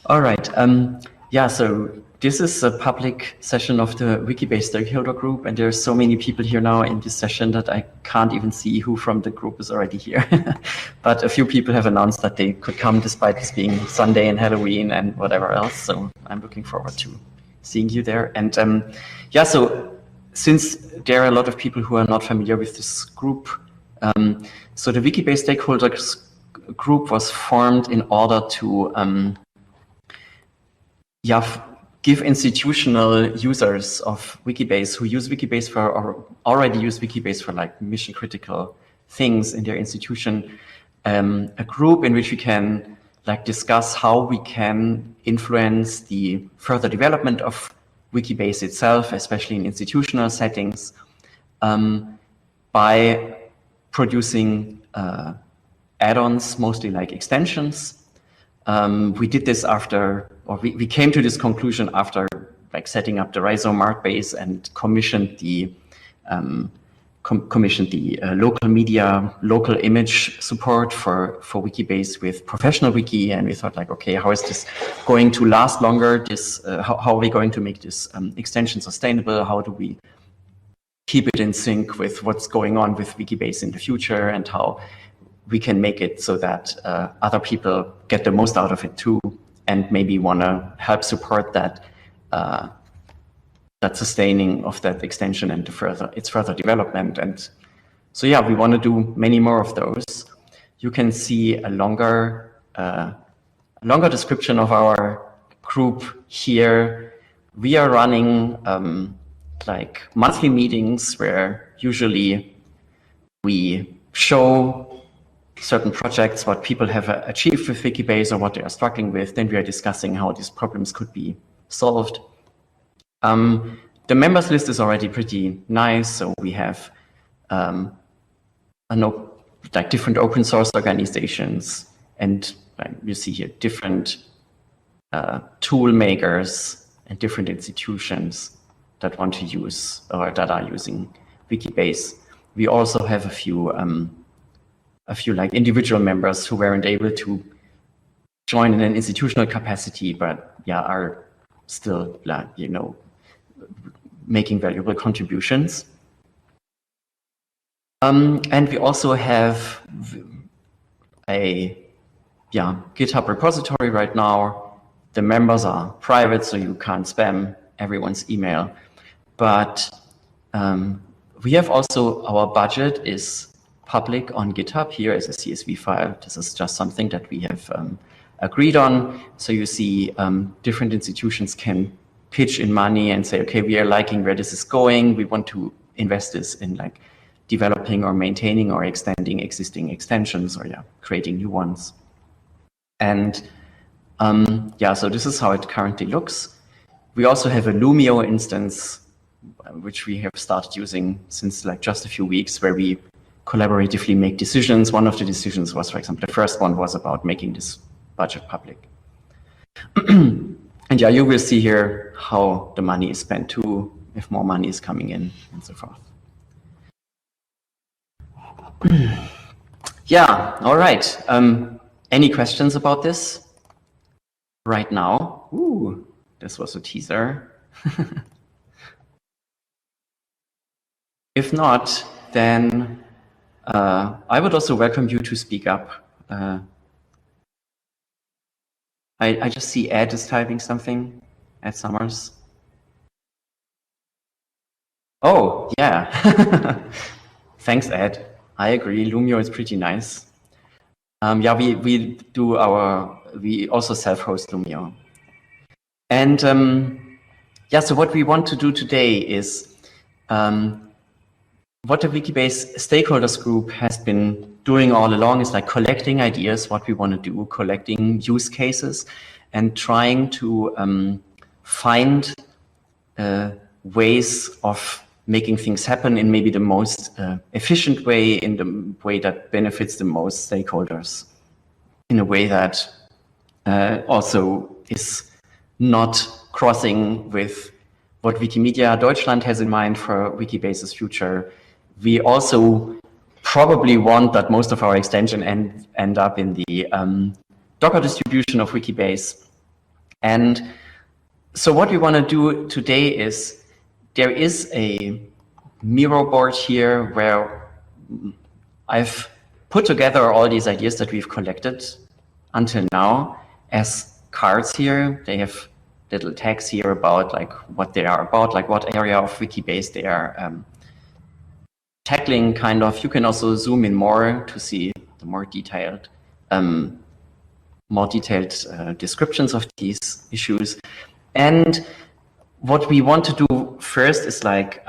All right. Yeah, so this is a public session of the Wikibase stakeholder group, and there's so many people here now in this session that I can't even see who from the group is already here. But a few people have announced that they could come despite this being Sunday and Halloween and whatever else. So I'm looking forward to seeing you there. And yeah, so since there are a lot of people who are not familiar with this group, so the Wikibase stakeholders group was formed in order to give institutional users of Wikibase who use Wikibase for or already use Wikibase for like mission critical things in their institution, a group in which we can like discuss how we can influence the further development of Wikibase itself, especially in institutional settings, by producing add-ons, mostly like extensions. We did this after, or we came to this conclusion after like setting up the Rhizome Art Base and commissioned the local media, local image support for Wikibase with Professional Wiki, and we thought like, okay, how is this going to last longer? How are we going to make this extension sustainable? How do we keep it in sync with what's going on with Wikibase in the future, and how we can make it so that other people get the most out of it too, and maybe want to help support that that sustaining of that extension and its further development. And so yeah, we want to do many more of those. You can see a longer description of our group here. We are running like monthly meetings where usually we show certain projects, what people have achieved with Wikibase or what they are struggling with. Then we are discussing how these problems could be solved. The members list is already pretty nice. So we have like different open source organizations, and you see here different tool makers and different institutions that want to use or that are using Wikibase. We also have a few like individual members who weren't able to join in an institutional capacity, but yeah, are still making valuable contributions. And we also have a GitHub repository right now. The members are private, so you can't spam everyone's email. But we have also, our budget is public on GitHub here as a CSV file. This is just something that we have agreed on. So you see different institutions can pitch in money and say, okay, we are liking where this is going. We want to invest this in like developing or maintaining or extending existing extensions, or creating new ones. And so this is how it currently looks. We also have a Loomio instance, which we have started using since like just a few weeks, where we collaboratively make decisions. One of the decisions was, for example, the first one was about making this budget public. And yeah, you will see here how the money is spent too, if more money is coming in and so forth. Yeah, all right. Any questions about this right now? Ooh, this was a teaser. If not, then I would also welcome you to speak up. I just see Ed is typing something, Ed Summers. Oh, yeah. Thanks, Ed. I agree, Loomio is pretty nice. Yeah, we also self-host Loomio. And yeah, so what we want to do today is what the Wikibase stakeholders group has been doing all along is like collecting ideas, what we want to do, collecting use cases, and trying to find ways of making things happen in maybe the most efficient way, in the way that benefits the most stakeholders, in a way that also is not crossing with what Wikimedia Deutschland has in mind for Wikibase's future. We also probably want that most of our extension end up in the Docker distribution of Wikibase. And so what we want to do today is, there is a Miro board here where I've put together all these ideas that we've collected until now as cards here. They have little tags here about like what they are about, like what area of Wikibase they are tackling, kind of. You can also zoom in more to see the more detailed descriptions of these issues. And what we want to do first is like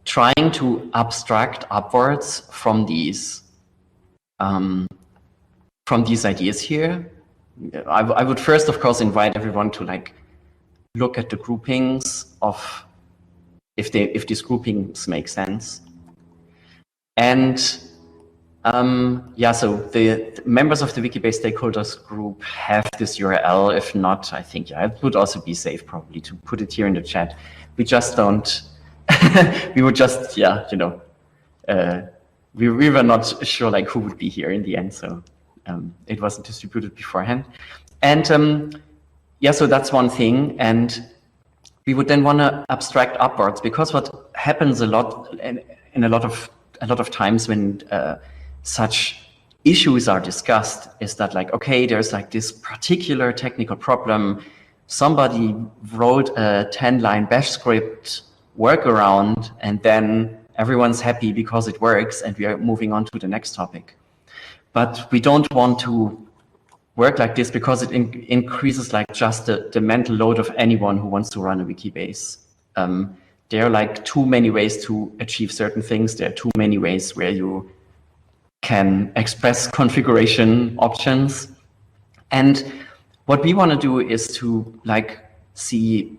trying to abstract upwards from these ideas here. I would first, of course, invite everyone to like look at the groupings of if these groupings make sense. And yeah, so the members of the Wikibase stakeholders group have this URL. If not, I think, yeah, it would also be safe probably to put it here in the chat. We just don't, we would just, yeah, you know, we were not sure like who would be here in the end. So it wasn't distributed beforehand. And yeah, so that's one thing. And we would then want to abstract upwards, because what happens a lot in a lot of times when such issues are discussed is that like, okay, there's like this particular technical problem. Somebody wrote a 10-line bash script workaround, and then everyone's happy because it works and we are moving on to the next topic. But we don't want to work like this, because it increases like just the mental load of anyone who wants to run a Wikibase. There are like too many ways to achieve certain things. There are too many ways where you can express configuration options. And what we want to do is to like see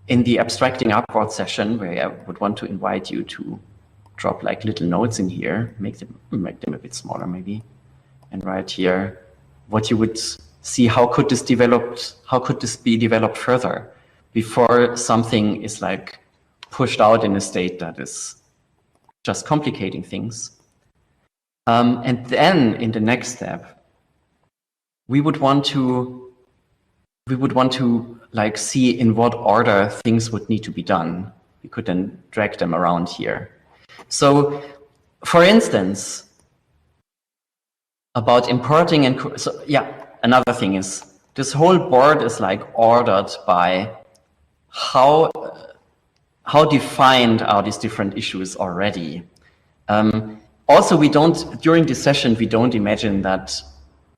in the abstracting upward session, where I would want to invite you to drop like little notes in here, make them a bit smaller maybe, and write here what you would see, how could this be developed further before something is like pushed out in a state that is just complicating things. And then in the next step, we would want to like see in what order things would need to be done. We could then drag them around here. So for instance, about importing and so yeah, another thing is this whole board is like ordered by how defined are these different issues already. Also, during this session, we don't imagine that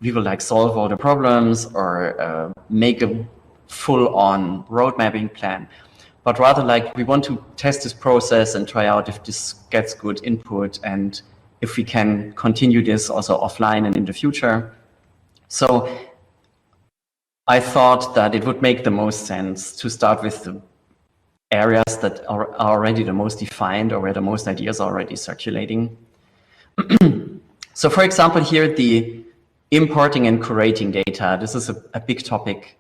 we will like solve all the problems or make a full-on road mapping plan, but rather like we want to test this process and try out if this gets good input and if we can continue this also offline and in the future. So I thought that it would make the most sense to start with the areas that are already the most defined, or where the most ideas are already circulating. So for example, here, the importing and curating data. This is a big topic.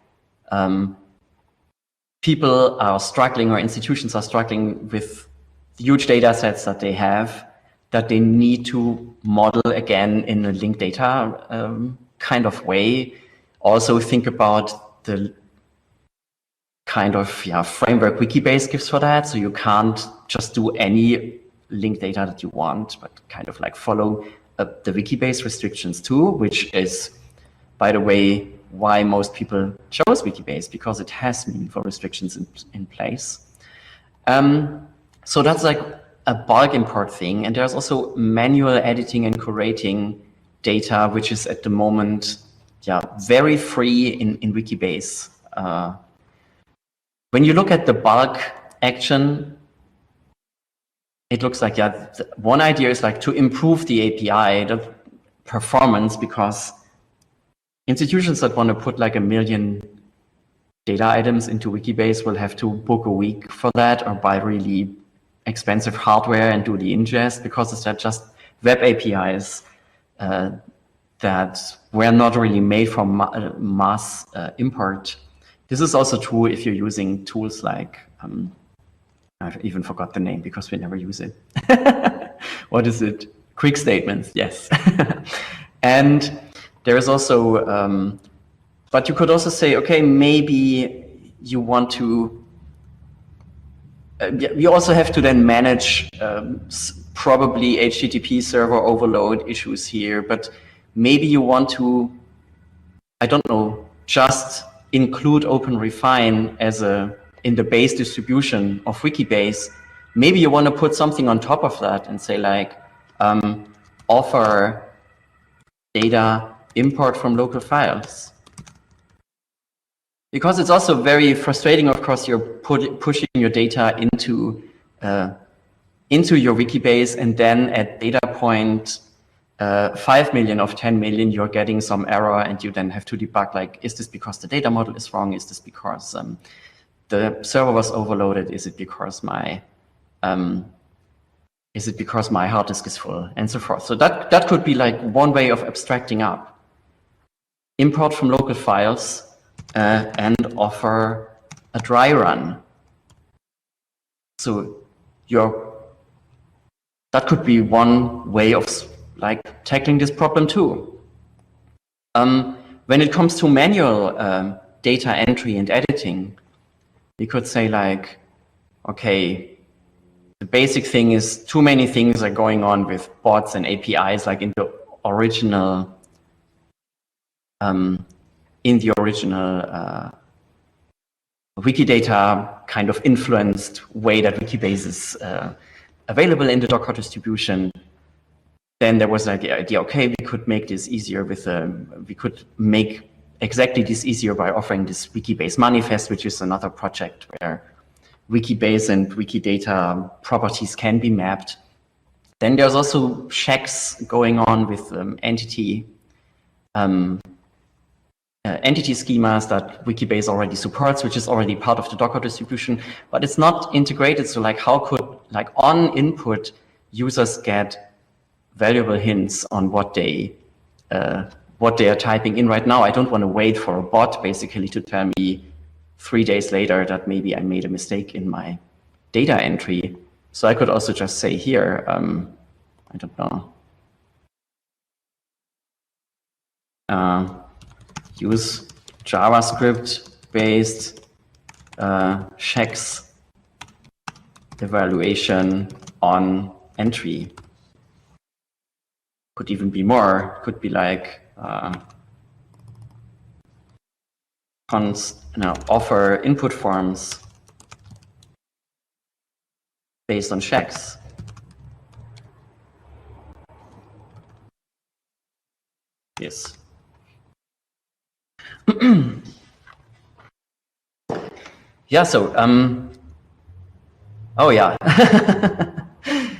People are struggling, or institutions are struggling with huge data sets that they have, that they need to model again in a linked data kind of way. Also think about the kind of framework Wikibase gives for that. So you can't just do any linked data that you want, but kind of like follow the Wikibase restrictions too, which is, by the way, why most people chose Wikibase, because it has meaningful restrictions in place. So that's like a bulk import thing. And there's also manual editing and curating data, which is at the moment very free in Wikibase. When you look at the bulk action, it looks like, one idea is like to improve the API, the performance, because institutions that want to put like 1 million data items into Wikibase will have to book a week for that, or buy really expensive hardware and do the ingest, because it's just web APIs that were not really made for mass import. This is also true if you're using tools like, I've even forgot the name because we never use it. What is it? Quick statements, yes. And there is also But you could also say, okay, maybe you want to, you also have to then manage probably HTTP server overload issues here, but maybe you want to, I don't know, just include OpenRefine as in the base distribution of Wikibase. Maybe you want to put something on top of that and say like, offer data import from local files. Because it's also very frustrating, of course, you're pushing your data into your Wikibase, and then at data point 5 million of 10 million, you're getting some error, and you then have to debug, like, is this because the data model is wrong? Is this because the server was overloaded? Is it because my hard disk is full, and so forth? So that could be like one way of abstracting up. Import from local files and offer a dry run. So that could be one way of like tackling this problem too. When it comes to manual data entry and editing, we could say like, okay, the basic thing is too many things are going on with bots and APIs, like in the original Wikidata kind of influenced way that Wikibase is available in the Docker distribution. Then there was like the idea, okay, we could make this easier with, we could make exactly this easier by offering this Wikibase manifest, which is another project where Wikibase and Wikidata properties can be mapped. Then there's also checks going on with entity schemas that Wikibase already supports, which is already part of the Docker distribution, but it's not integrated. So like, how could, like, on input, users get valuable hints on what they are typing in right now? I don't want to wait for a bot basically to tell me 3 days later that maybe I made a mistake in my data entry. So I could also just say here, I don't know, use JavaScript-based checks evaluation on entry. Could even be more. Could be like offer input forms based on checks. Yes. Yeah, so, oh yeah.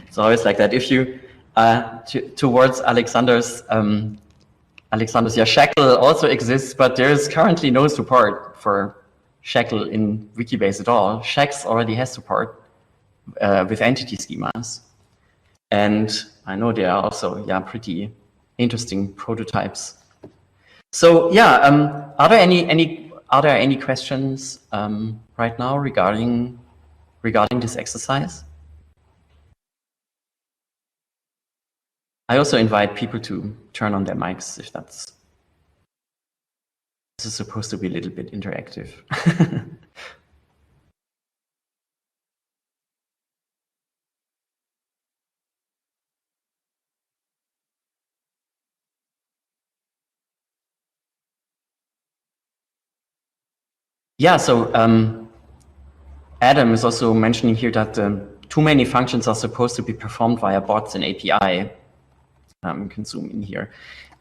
It's always like that. If you, towards Alexander's, yeah, Shackle also exists, but there is currently no support for Shackle in Wikibase at all. Shax already has support with entity schemas. And I know there are also, yeah, pretty interesting prototypes. So yeah, are there any questions right now regarding this exercise? I also invite people to turn on their mics if this is supposed to be a little bit interactive. Yeah, so Adam is also mentioning here that too many functions are supposed to be performed via bots and API. You can zoom in here.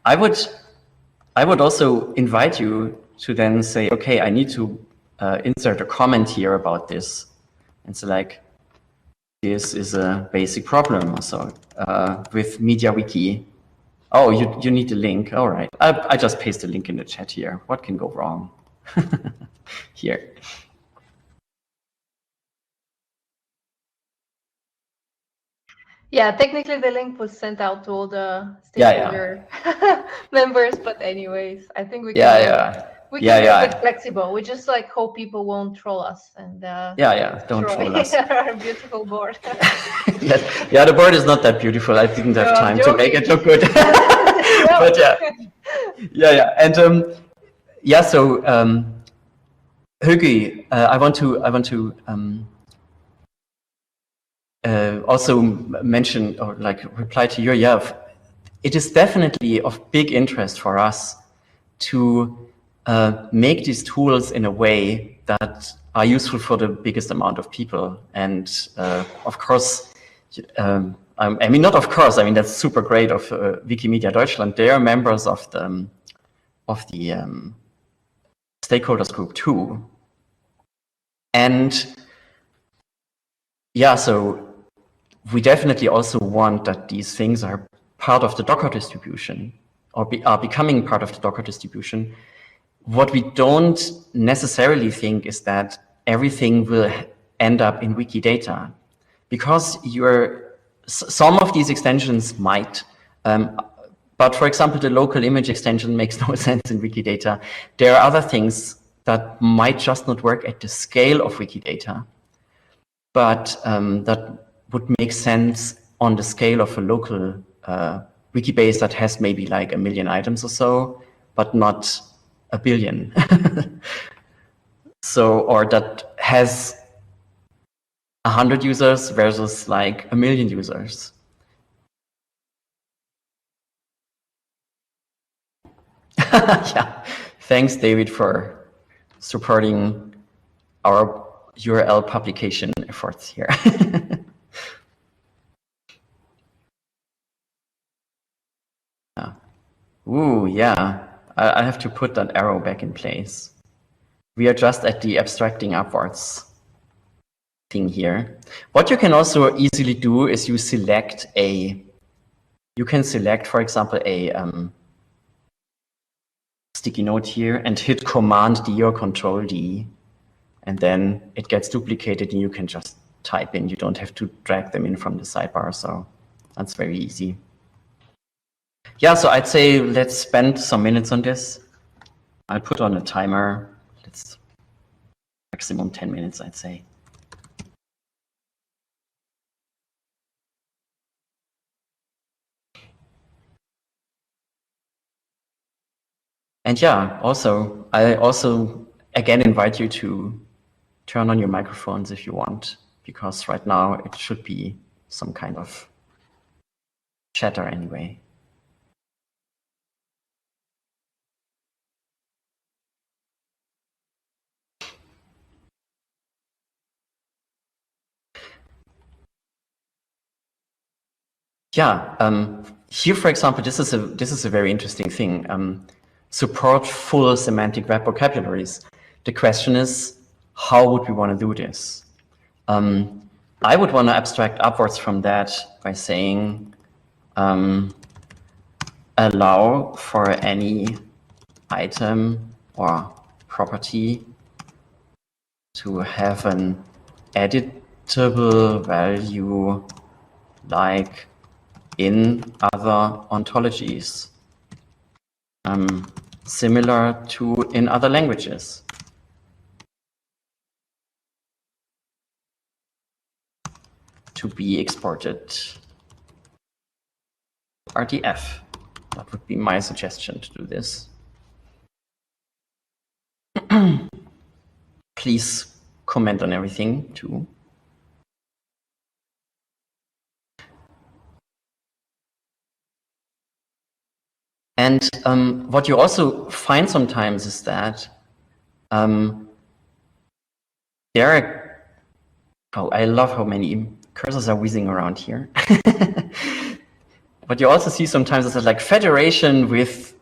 I would also invite you to then say, okay, I need to insert a comment here about this. And so like, this is a basic problem. So with MediaWiki. Oh, you need the link. All right. I just paste the link in the chat here. What can go wrong? Here. Yeah, technically the link was sent out to all the stakeholder members, but anyways, I think we can be a bit flexible. We just like hope people won't troll us and don't troll us. Our beautiful board. Yeah, the board is not that beautiful. I didn't have time to make it look good. But yeah, and yeah, so Hugi, I want to also mention or like reply to your it is definitely of big interest for us to make these tools in a way that are useful for the biggest amount of people. And of course, I mean, not of course, I mean, that's super great of Wikimedia Deutschland. They are members of the stakeholders group too. And yeah, so we definitely also want that these things are part of the Docker distribution or are becoming part of the Docker distribution. What we don't necessarily think is that everything will end up in Wikidata, because some of these extensions might, but for example, the local image extension makes no sense in Wikidata. There are other things that might just not work at the scale of Wikidata, but that would make sense on the scale of a local Wikibase that has maybe like 1 million items or so, but not 1 billion. So, or that has 100 users versus like 1 million users. Yeah, thanks, David, for supporting our URL publication efforts here. Yeah. Ooh, yeah. I have to put that arrow back in place. We are just at the abstracting upwards thing here. What you can also easily do is you can select, for example, a sticky note here and hit Command D or Control D, and then it gets duplicated and you can just type in. You don't have to drag them in from the sidebar, so that's very easy. Yeah, so I'd say let's spend some minutes on this. I'll put on a timer. Let's maximum 10 minutes, I'd say. And yeah, I also again invite you to turn on your microphones if you want, because right now it should be some kind of chatter anyway. Yeah, here, for example, this is a very interesting thing. Support full semantic web vocabularies. The question is, how would we want to do this? I would want to abstract upwards from that by saying, allow for any item or property to have an editable value like in other ontologies, similar to in other languages. To be exported RDF. That would be my suggestion to do this. Please comment on everything too. And what you also find sometimes is that there are, oh, I love how many cursors are whizzing around here. What you also see sometimes is that like federation with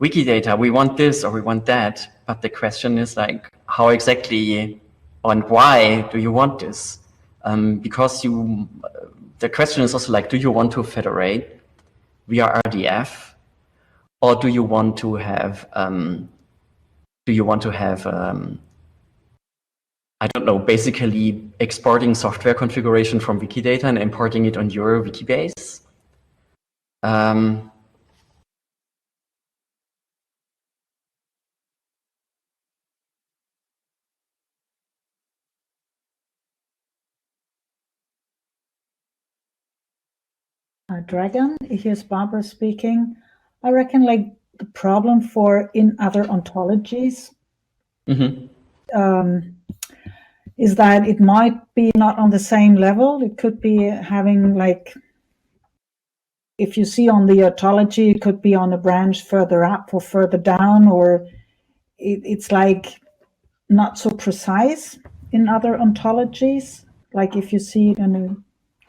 Wikidata, we want this or we want that, but the question is like, how exactly and why do you want this? Because the question is also like, do you want to federate via RDF, or do you want to have, I don't know, basically exporting software configuration from Wikidata and importing it on your Wikibase? Dragon, here's Barbara speaking. I reckon like the problem for in other ontologies is that it might be not on the same level. It could be having like, if you see on the ontology, it could be on a branch further up or further down, or it's like not so precise in other ontologies. Like if you see it in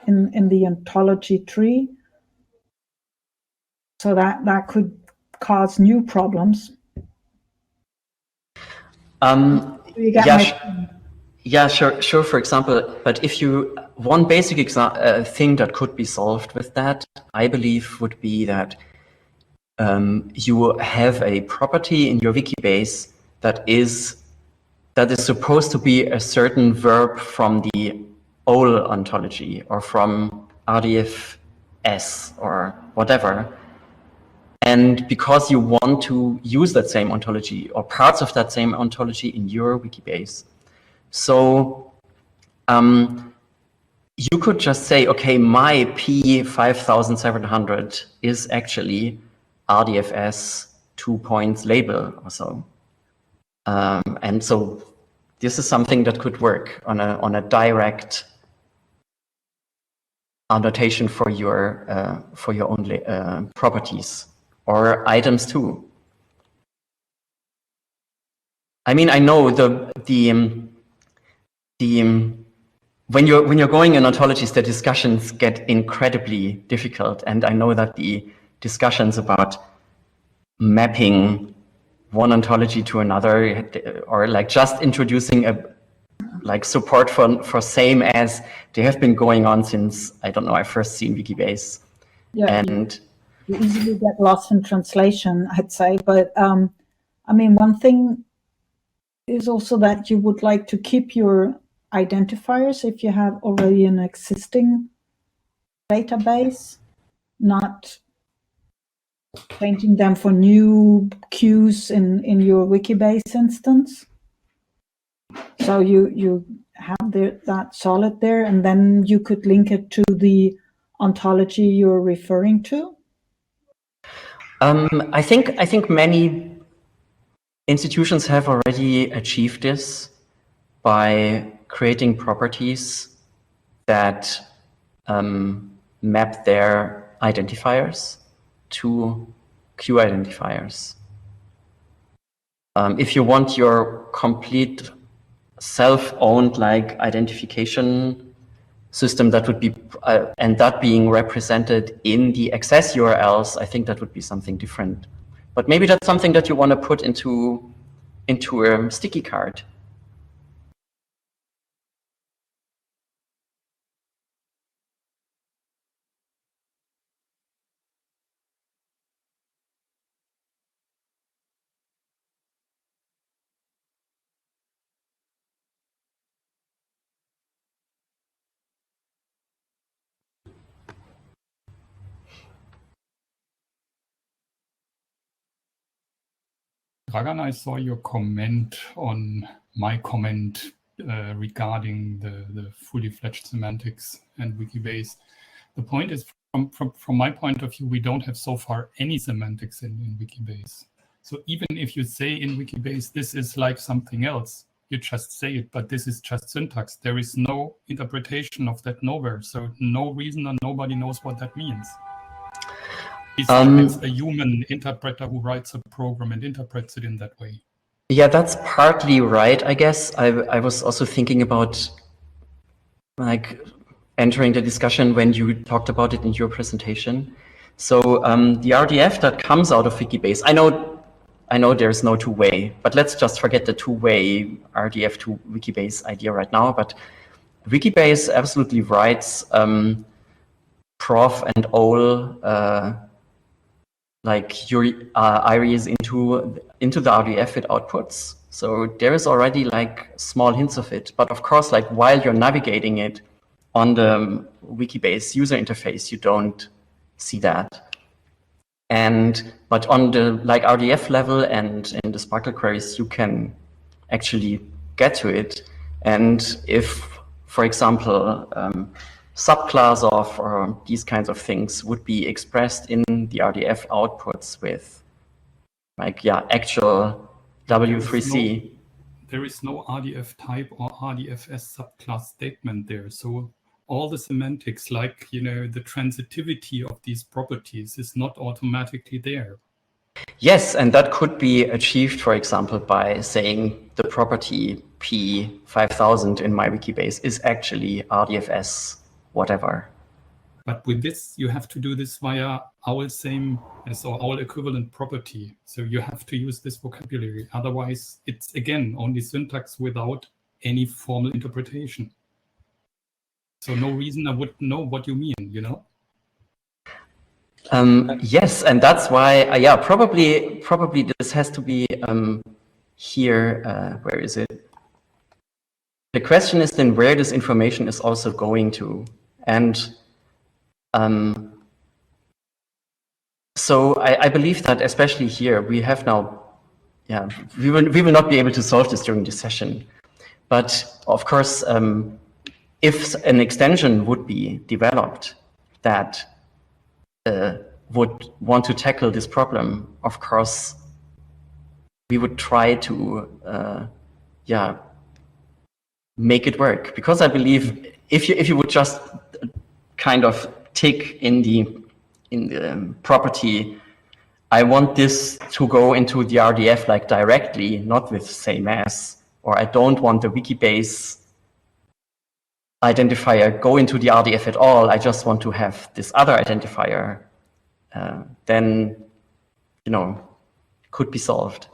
the ontology tree. So that could cause new problems. Yeah, sure. For example, but if you, one basic thing that could be solved with that, I believe, would be that you have a property in your Wikibase that is supposed to be a certain verb from the OL ontology or from RDFS or whatever. And because you want to use that same ontology or parts of that same ontology in your Wikibase. So you could just say, okay, my P5700 is actually RDFS 2 points label or so. And so this is something that could work on a direct annotation for your own properties or items too. I mean, I know when you're going in ontologies, the discussions get incredibly difficult, and I know that the discussions about mapping one ontology to another, or like just introducing like support for same as, they have been going on since, I don't know, I first seen Wikibase. Yeah, and you easily get lost in translation, I'd say. But I mean, one thing is also that you would like to keep your identifiers if you have already an existing database, not changing them for new queues in your Wikibase instance. So you have that solid there, and then you could link it to the ontology you're referring to. I think many institutions have already achieved this by creating properties that map their identifiers to Q identifiers. If you want your complete self-owned like identification system, that would be and that being represented in the access URLs, I think that would be something different. But maybe that's something that you want to put into a sticky card. Dragan, I saw your comment on my comment regarding the fully fledged semantics and Wikibase. The point is, from my point of view, we don't have so far any semantics in Wikibase. So even if you say in Wikibase, this is like something else, you just say it, but this is just syntax. There is no interpretation of that nowhere. So no reason, and nobody knows what that means. It's a human interpreter who writes a program and interprets it in that way. Yeah, that's partly right, I guess. I was also thinking about like entering the discussion when you talked about it in your presentation. So the RDF that comes out of Wikibase, I know there's no two-way, but let's just forget the two-way RDF to Wikibase idea right now. But Wikibase absolutely writes prof and OL like your IRIs into the RDF it outputs. So there is already like small hints of it. But of course, like while you're navigating it on the Wikibase user interface, you don't see that. But on the like RDF level and in the SPARQL queries, you can actually get to it. And if, for example, subclass of or these kinds of things would be expressed in the RDF outputs with like, yeah, actual W3C. There is no RDF type or RDFS subclass statement there. So all the semantics, like, you know, the transitivity of these properties is not automatically there. Yes, and that could be achieved, for example, by saying the property P5000 in my Wikibase is actually RDFS, whatever. But with this, you have to do this via OWL same as or OWL equivalent property. So you have to use this vocabulary. Otherwise, it's, again, only syntax without any formal interpretation. So no reason I would know what you mean, you know? Yes, and that's why, yeah, probably this has to be here. Where is it? The question is then where this information is also going to, and so I believe that especially here we have now, yeah, we will not be able to solve this during this session, but of course, if an extension would be developed that would want to tackle this problem, of course, we would try to, yeah, make it work. Because I believe if you would just kind of tick in the property, I want this to go into the RDF like directly, not with same as, or I don't want the Wikibase identifier go into the RDF at all. I just want to have this other identifier. Then, you know, could be solved.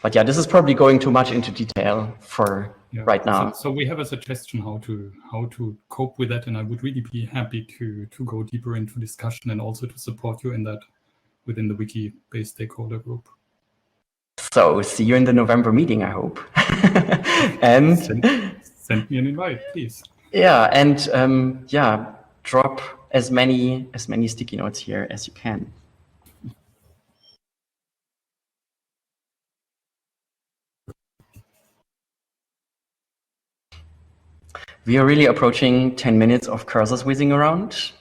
But yeah, this is probably going too much into detail for right now. So we have a suggestion how to cope with that, and I would really be happy to go deeper into discussion and also to support you in that within the Wikibase stakeholder group. So see you in the November meeting, I hope. And send me an invite, please. Yeah, and yeah, drop as many sticky notes here as you can. We are really approaching 10 minutes of cursors whizzing around.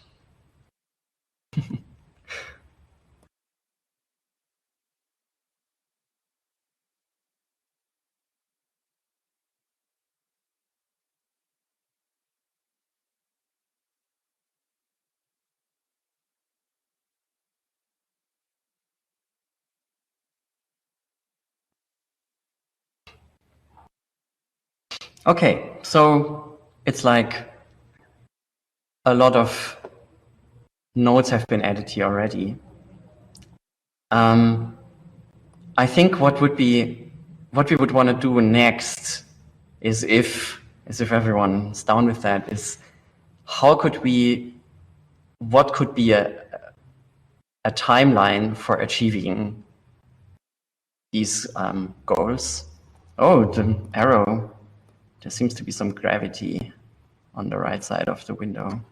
Okay, so it's like a lot of nodes have been added here already. I think what we would want to do next is, if everyone's down with that, is what could be a timeline for achieving these goals. Oh, the arrow. There seems to be some gravity on the right side of the window.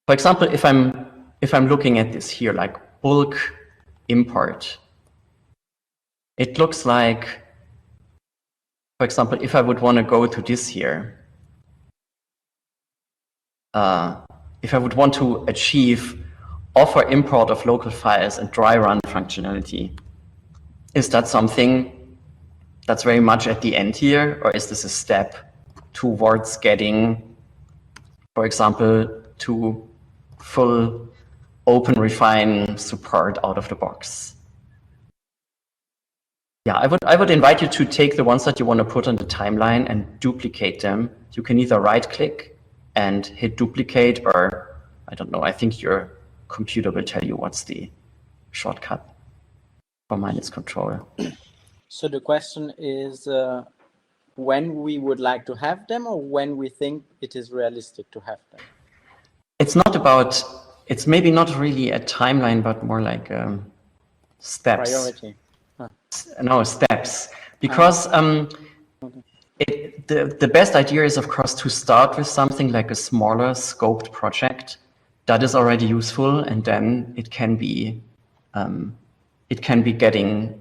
For example, if I'm looking at this here, like bulk import, it looks like, for example, if I would want to go to this here, if I would want to achieve offer import of local files and dry run functionality, is that something that's very much at the end here, or is this a step towards getting, for example, to full OpenRefine support out of the box? Yeah, I would invite you to take the ones that you want to put on the timeline and duplicate them. You can either right-click and hit duplicate, or I don't know, I think your computer will tell you what's the shortcut. For mine, it's Control. So the question is when we would like to have them, or when we think it is realistic to have them? It's maybe not really a timeline, but more like steps. Priority. Huh. No, steps. Because the best idea is, of course, to start with something like a smaller scoped project that is already useful, and then it can be getting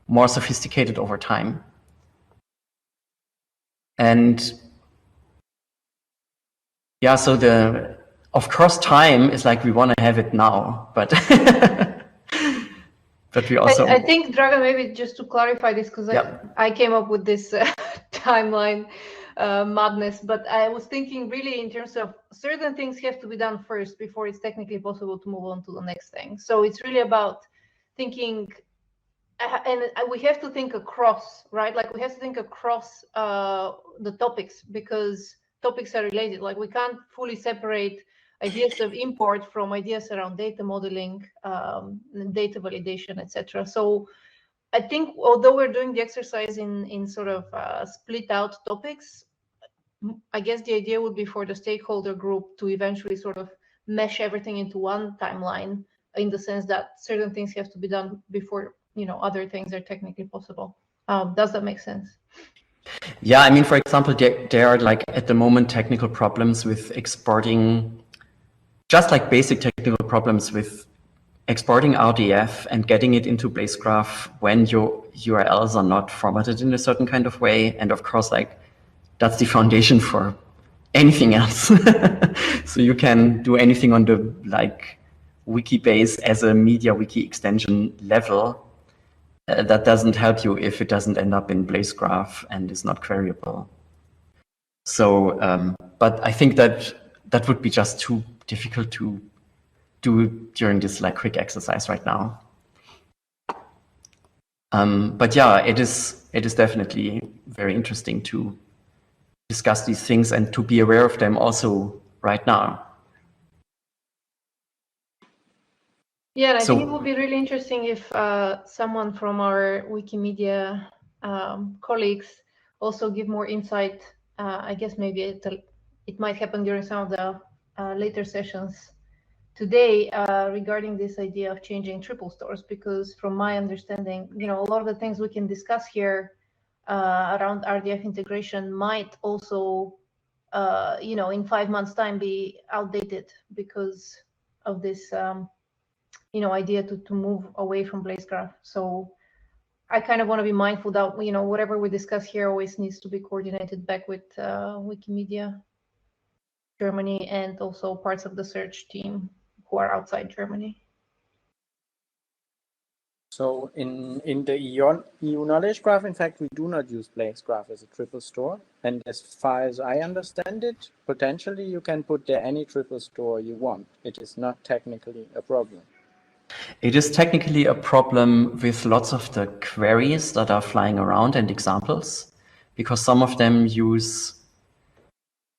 more sophisticated over time. And yeah, so of course, time is like we want to have it now, but but we also. I think, Dragan, maybe just to clarify this, because I came up with this timeline madness, but I was thinking really in terms of certain things have to be done first before it's technically possible to move on to the next thing. So it's really about thinking, and we have to think across, right? Like we have to think across the topics, because topics are related. Like we can't fully separate ideas of import from ideas around data modeling, data validation, etc. So I think although we're doing the exercise in sort of split out topics, I guess the idea would be for the stakeholder group to eventually sort of mesh everything into one timeline, in the sense that certain things have to be done before, you know, other things are technically possible. Does that make sense? Yeah, I mean, for example, there are like at the moment technical problems with exporting, just like basic technical problems with exporting RDF and getting it into BlazeGraph when your URLs are not formatted in a certain kind of way. And of course, like that's the foundation for anything else. So you can do anything on the like Wikibase as a MediaWiki extension level. That doesn't help you if it doesn't end up in BlazeGraph and is not queryable. So, but I think that that would be just too difficult to do during this like quick exercise right now. But yeah, it is definitely very interesting to discuss these things and to be aware of them also right now. Yeah, and I think it would be really interesting if someone from our Wikimedia colleagues also give more insight. I guess maybe it might happen during some of the later sessions today regarding this idea of changing triple stores, because from my understanding, you know, a lot of the things we can discuss here around RDF integration might also, you know, in 5 months' time be outdated because of this you know, idea to move away from BlazeGraph. So I kind of want to be mindful that, you know, whatever we discuss here always needs to be coordinated back with Wikimedia Germany and also parts of the search team who are outside Germany. So in the EU Knowledge Graph, in fact, we do not use BlazeGraph as a triple store. And as far as I understand it, potentially you can put there any triple store you want. It is not technically a problem. It is technically a problem with lots of the queries that are flying around and examples, because some of them use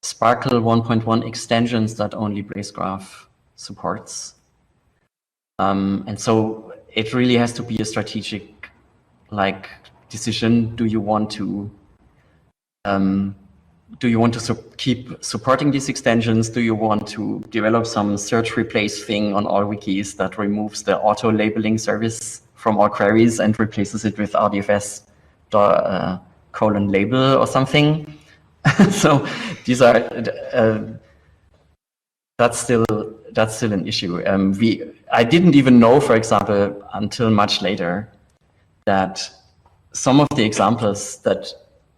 Sparkle 1.1 extensions that only BlazeGraph supports. And so it really has to be a strategic like decision. Do you want to keep supporting these extensions? Do you want to develop some search replace thing on all wikis that removes the auto labeling service from all queries and replaces it with RDFS :label or something? So these are that's still an issue. I didn't even know, for example, until much later, that some of the examples that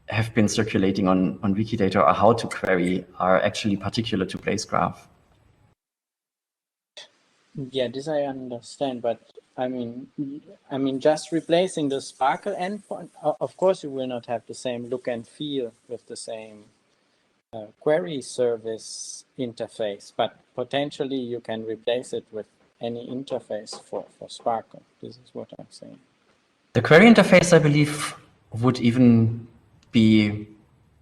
have been circulating on Wikidata or how to query are actually particular to BlazeGraph. Yeah, this I understand, but I mean, just replacing the Sparkle endpoint, of course, you will not have the same look and feel with the same query service interface, but potentially you can replace it with any interface for Sparkle. This is what I'm saying. The query interface, I believe, would even be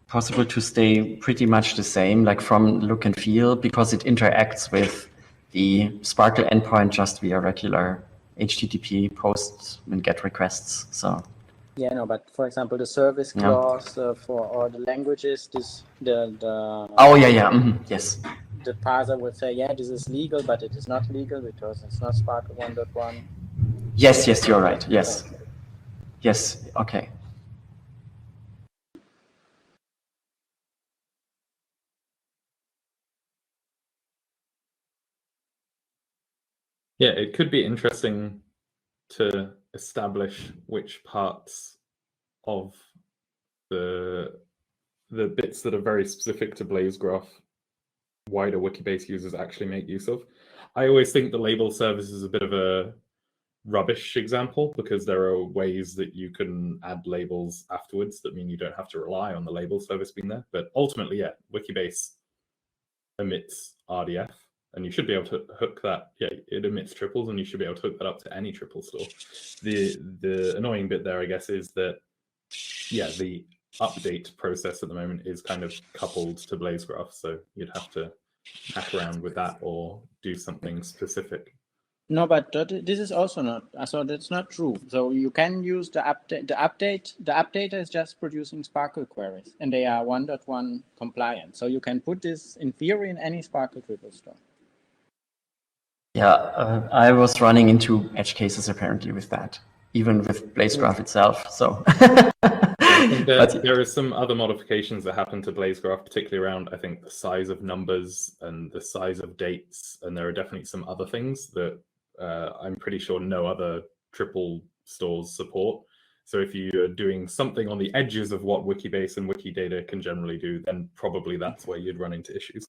possible to stay pretty much the same, like from look and feel, because it interacts with the Sparkle endpoint just via regular HTTP posts and GET requests. So yeah, no, but for example, the service clause for all the languages, oh yeah, yes. The parser would say, yeah, this is legal, but it is not legal because it's not Sparkle 1.1. Yes, you're right. Yes. Okay. Yes, okay. Yeah, it could be interesting to establish which parts of the bits that are very specific to BlazeGraph wider Wikibase users actually make use of. I always think the label service is a bit of a rubbish example, because there are ways that you can add labels afterwards that mean you don't have to rely on the label service being there. But ultimately, yeah, Wikibase emits RDF, and you should be able to hook that. Yeah, it emits triples, and you should be able to hook that up to any triple store. The annoying bit there, I guess, is that, yeah, the update process at the moment is kind of coupled to BlazeGraph, so you'd have to hack around with that or do something specific. No, but this is also not, so that's not true. So you can use the update. The updater is just producing Sparkle queries, and they are 1.1 compliant. So you can put this in theory in any Sparkle triple store. Yeah, I was running into edge cases apparently with that, even with BlazeGraph itself. So I think there are some other modifications that happen to BlazeGraph, particularly around, I think, the size of numbers and the size of dates. And there are definitely some other things that I'm pretty sure no other triple stores support. So if you are doing something on the edges of what Wikibase and Wikidata can generally do, then probably that's where you'd run into issues.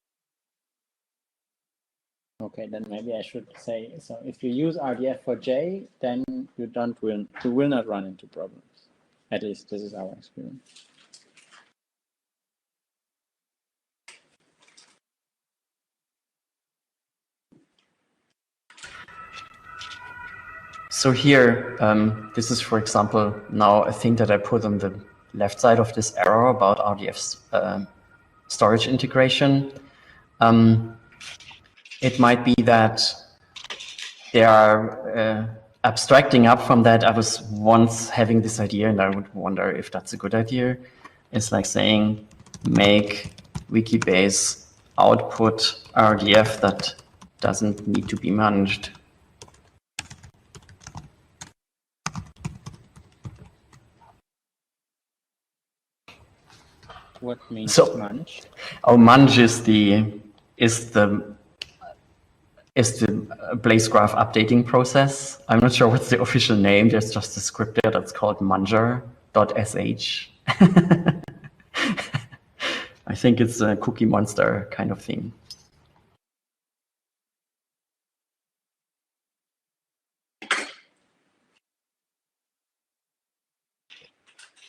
Okay, then maybe I should say, so if you use RDF for J, then you will not run into problems. At least this is our experience. So here, this is, for example, now a thing that I put on the left side of this arrow about RDF's storage integration. It might be that they are abstracting up from that. I was once having this idea, and I would wonder if that's a good idea. It's like saying, make Wikibase output RDF that doesn't need to be managed. What means munge? Oh, munge is the BlazeGraph updating process. I'm not sure what's the official name. There's just a script there that's called munger.sh. I think it's a Cookie Monster kind of thing.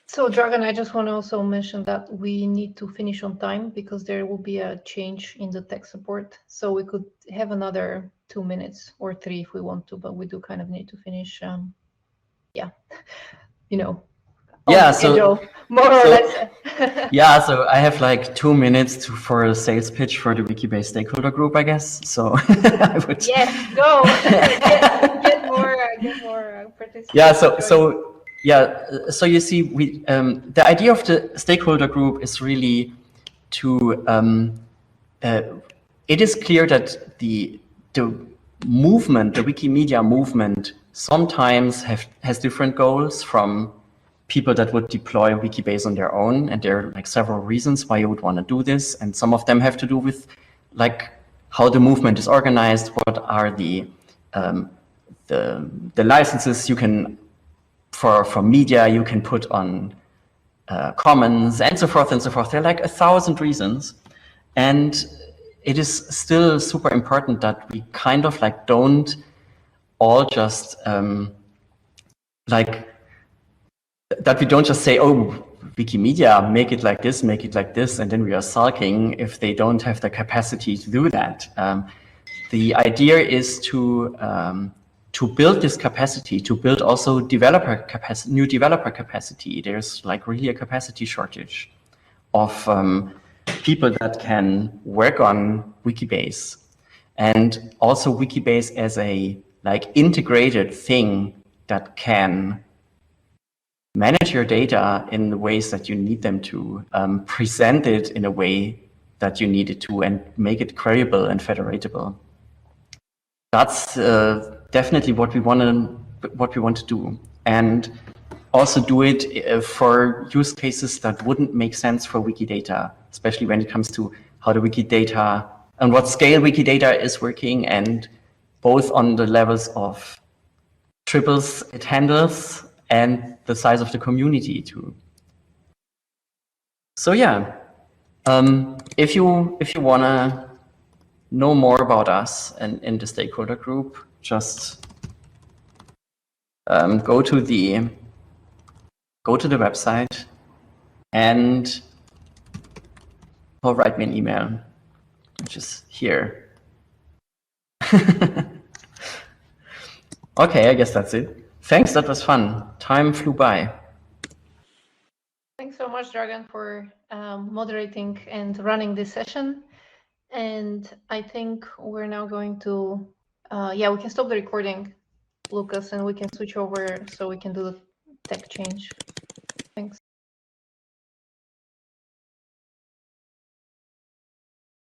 So, Dragan, I just want to also mention that we need to finish on time because there will be a change in the tech support. So we could have another 2 minutes or 3 if we want to, but we do kind of need to finish. Yeah, you know. Yeah, so more or less. Yeah, so I have like 2 minutes for a sales pitch for the Wikibase stakeholder group, I guess. So I would. Yes, go get more participants. Yeah, so you see, we the idea of the stakeholder group is really to. It is clear that the movement, the Wikimedia movement, sometimes has different goals from people that would deploy Wikibase on their own, and there are like several reasons why you would want to do this, and some of them have to do with like how the movement is organized, what are the licenses you can for media you can put on Commons, and so forth and so forth. There are like 1,000 reasons, and it is still super important that we kind of like don't all just that we don't just say, oh, Wikimedia, make it like this, and then we are sulking if they don't have the capacity to do that. The idea is to build this capacity, to build also new developer capacity. There's like really a capacity shortage of people that can work on Wikibase, and also Wikibase as a like integrated thing that can manage your data in the ways that you need them to, present it in a way that you need it to, and make it queryable and federatable. That's definitely what we want to do, and also do it for use cases that wouldn't make sense for Wikidata, especially when it comes to how the Wikidata and what scale Wikidata is working, and both on the levels of triples it handles and the size of the community too. So yeah, if you wanna know more about us and in the stakeholder group, just go to the website and or write me an email, which is here. Okay, I guess that's it. Thanks, that was fun. Time flew by. Thanks so much, Dragan, for moderating and running this session. And I think we're now going to, yeah, we can stop the recording, Lucas, and we can switch over so we can do the tech change. Thanks.